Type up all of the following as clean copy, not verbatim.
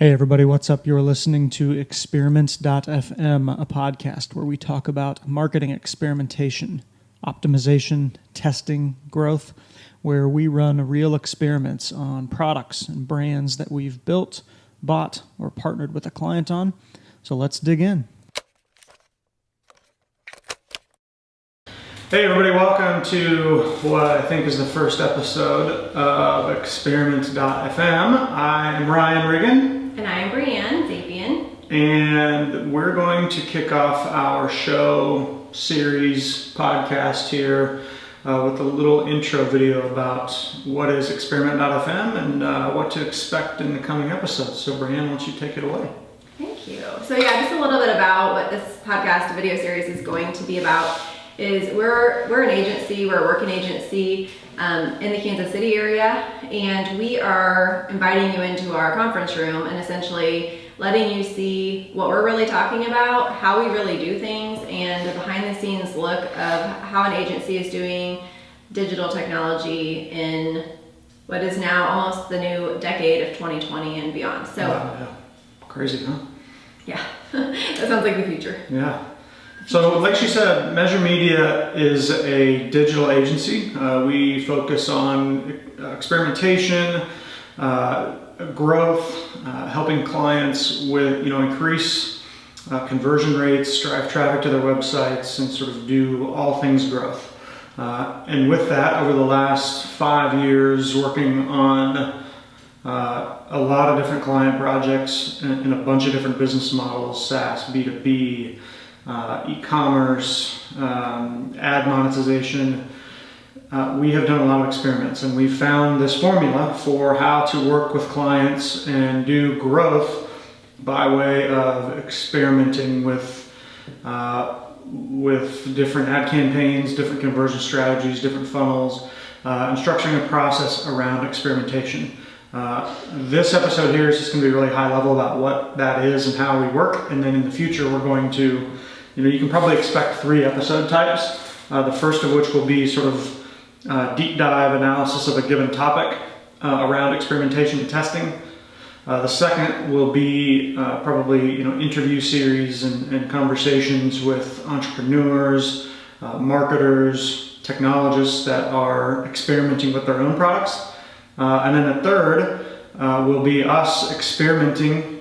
Hey everybody, what's up? You're listening to Experiment.fm, a podcast where we talk about marketing experimentation, optimization, testing, growth, where we run real experiments on products and brands that we've built, bought, or partnered with a client on. So let's dig in. Hey everybody, welcome to what I think is the first episode of Experiment.fm. I am Ryan Riggin. And I am Brianne Zapian. And we're going to kick off our show series podcast here with a little intro video about what is Experiment.fm and what to expect in the coming episodes. So Brianne, why don't you take it away? Thank you. So yeah, just a little bit about what this podcast video series is going to be about is we're an agency, we're a working agency in the Kansas City area, and we are inviting you into our conference room and essentially letting you see what we're really talking about, how we really do things, and the behind the scenes look of how an agency is doing digital technology in what is now almost the new decade of 2020 and beyond. So wow, yeah. Crazy, huh? Yeah, that sounds like the future. Yeah. So like she said, Measure Media is a digital agency. We focus on experimentation, growth, helping clients with, increase conversion rates, drive traffic to their websites, and sort of do all things growth. And with that, over the last 5 years, working on a lot of different client projects in a bunch of different business models, SaaS, B2B, e-commerce, ad monetization. We have done a lot of experiments, and we found this formula for how to work with clients and do growth by way of experimenting with different ad campaigns, different conversion strategies, different funnels, and structuring a process around experimentation. This episode here is just going to be really high level about what that is and how we work, and then in the future we're going to, you can probably expect 3 episode types. The first of which will be sort of deep dive analysis of a given topic around experimentation and testing. The second will be probably interview series and conversations with entrepreneurs, marketers, technologists that are experimenting with their own products. And then the third will be us experimenting,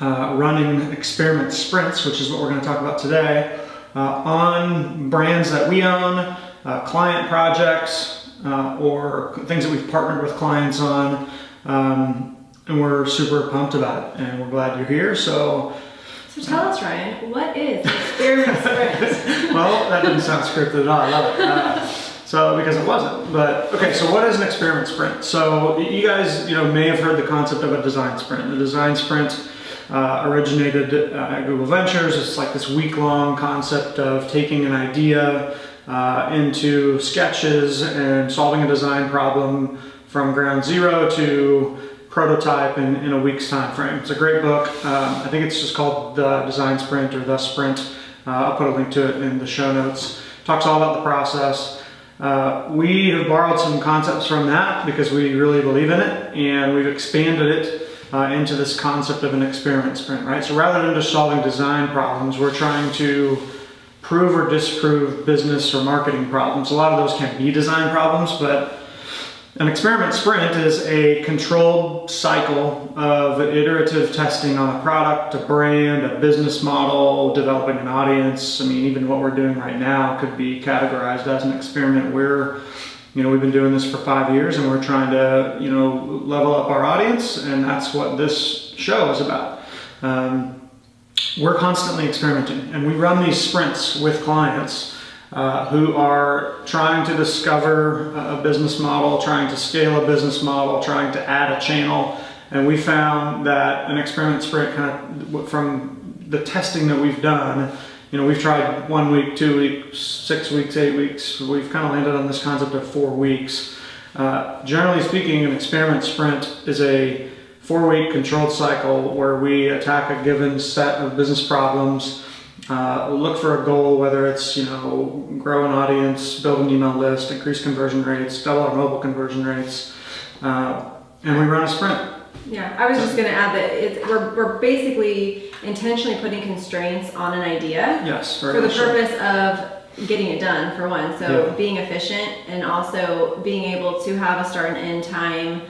running experiment sprints, which is what we're going to talk about today, on brands that we own, client projects, or things that we've partnered with clients on. And we're super pumped about it, and we're glad you're here. So tell us, Ryan, what is experiment sprint? Well, that didn't sound scripted at all. I love it. Because it wasn't. But okay, so what is an experiment sprint? So you guys, may have heard the concept of a design sprint. The design sprint originated at Google Ventures. It's like this week-long concept of taking an idea into sketches and solving a design problem from ground zero to prototype in a week's time frame. It's a great book. I think it's just called The Design Sprint or The Sprint. I'll put a link to it in the show notes. Talks all about the process. We have borrowed some concepts from that because we really believe in it, and we've expanded it into this concept of an experiment sprint, right? So rather than just solving design problems, we're trying to prove or disprove business or marketing problems. A lot of those can be design problems, but an experiment sprint is a controlled cycle of iterative testing on a product, a brand, a business model, developing an audience. Even what we're doing right now could be categorized as an experiment. We've been doing this for 5 years, and we're trying to, level up our audience, and that's what this show is about. We're constantly experimenting, and we run these sprints with clients who are trying to discover a business model, trying to scale a business model, trying to add a channel. And we found that an experiment sprint, kind of from the testing that we've done, we've tried 1 week, 2 weeks, 6 weeks, 8 weeks. We've kind of landed on this concept of 4 weeks. Generally speaking, an experiment sprint is a 4-week controlled cycle where we attack a given set of business problems. Look for a goal, whether it's, grow an audience, build an email list, increase conversion rates, double our mobile conversion rates, and we run a sprint. Yeah, I was just going to add that we're basically intentionally putting constraints on an idea Yes, for the purpose of getting it done, for one. So being efficient and also being able to have a start and end time.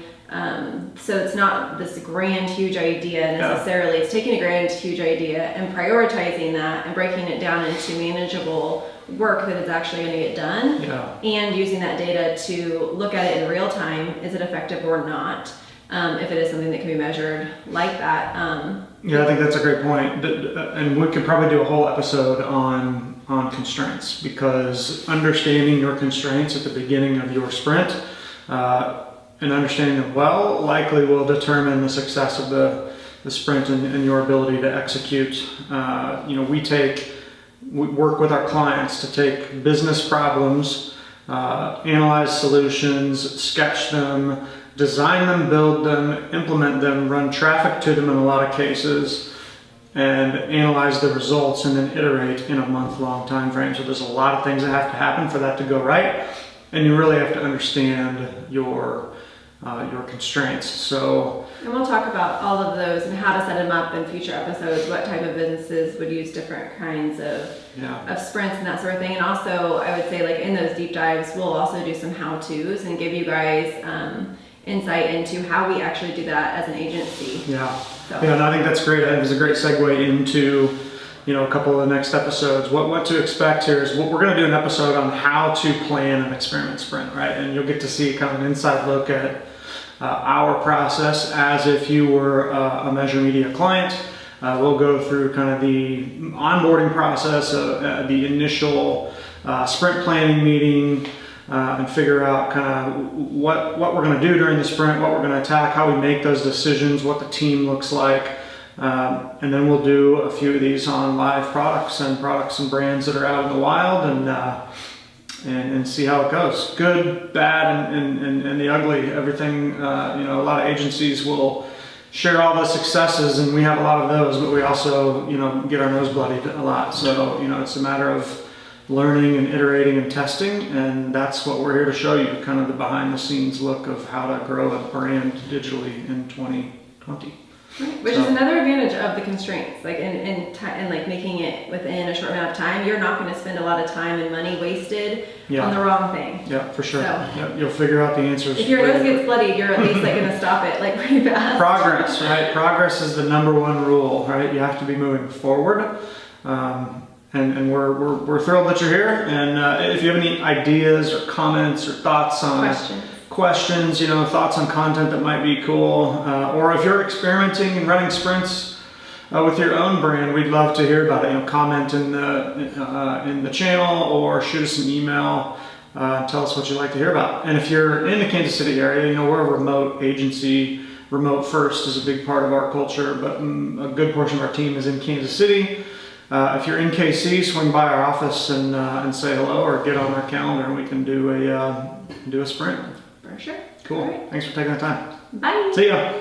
So it's not this grand, huge idea necessarily. It's taking a grand, huge idea and prioritizing that and breaking it down into manageable work that is actually going to get done. And using that data to look at it in real time. Is it effective or not? If it is something that can be measured like that. Yeah, I think that's a great point. And we could probably do a whole episode on constraints, because understanding your constraints at the beginning of your sprint and understanding them well likely will determine the success of the sprint and your ability to execute. We work with our clients to take business problems, analyze solutions, sketch them, design them, build them, implement them, run traffic to them in a lot of cases, and analyze the results and then iterate in a month-long time frame. So there's a lot of things that have to happen for that to go right, and you really have to understand your constraints. And we'll talk about all of those and how to set them up in future episodes, what type of businesses would use different kinds of sprints and that sort of thing. And also, I would say, like, in those deep dives, we'll also do some how-tos and give you guys insight into how we actually do that as an agency. And I think that's great. I think it's a great segue into a couple of the next episodes. What to expect here is we're going to do an episode on how to plan an experiment sprint, right? And you'll get to see kind of an inside look at our process as if you were a Measure Media client. We'll go through kind of the onboarding process, the initial sprint planning meeting, and figure out kind of what we're going to do during the sprint, what we're going to attack, how we make those decisions, what the team looks like. And then we'll do a few of these on live products and brands that are out in the wild, and see how it goes. Good, bad, and the ugly. Everything. A lot of agencies will share all the successes, and we have a lot of those, but we also get our nose bloodied a lot. So it's a matter of learning and iterating and testing, and that's what we're here to show you, kind of the behind the scenes look of how to grow a brand digitally in 2020. Right. Which is another advantage of the constraints, like in like making it within a short amount of time. You're not going to spend a lot of time and money wasted on the wrong thing. Yeah, for sure. So, you'll figure out the answers. If your nose gets bloodied, you're at least like going to stop it like pretty fast. Progress, right? Progress is the number one rule, right? You have to be moving forward. And we're thrilled that you're here. And if you have any ideas or comments or thoughts on questions, thoughts on content that might be cool, or if you're experimenting and running sprints with your own brand, we'd love to hear about it. Comment in the channel or shoot us an email. Tell us what you'd like to hear about. And if you're in the Kansas City area, we're a remote agency. Remote first is a big part of our culture, but a good portion of our team is in Kansas City. If you're in KC, swing by our office and say hello, or get on our calendar, and we can do a sprint. For sure. Cool. Right. Thanks for taking the time. Bye. See ya.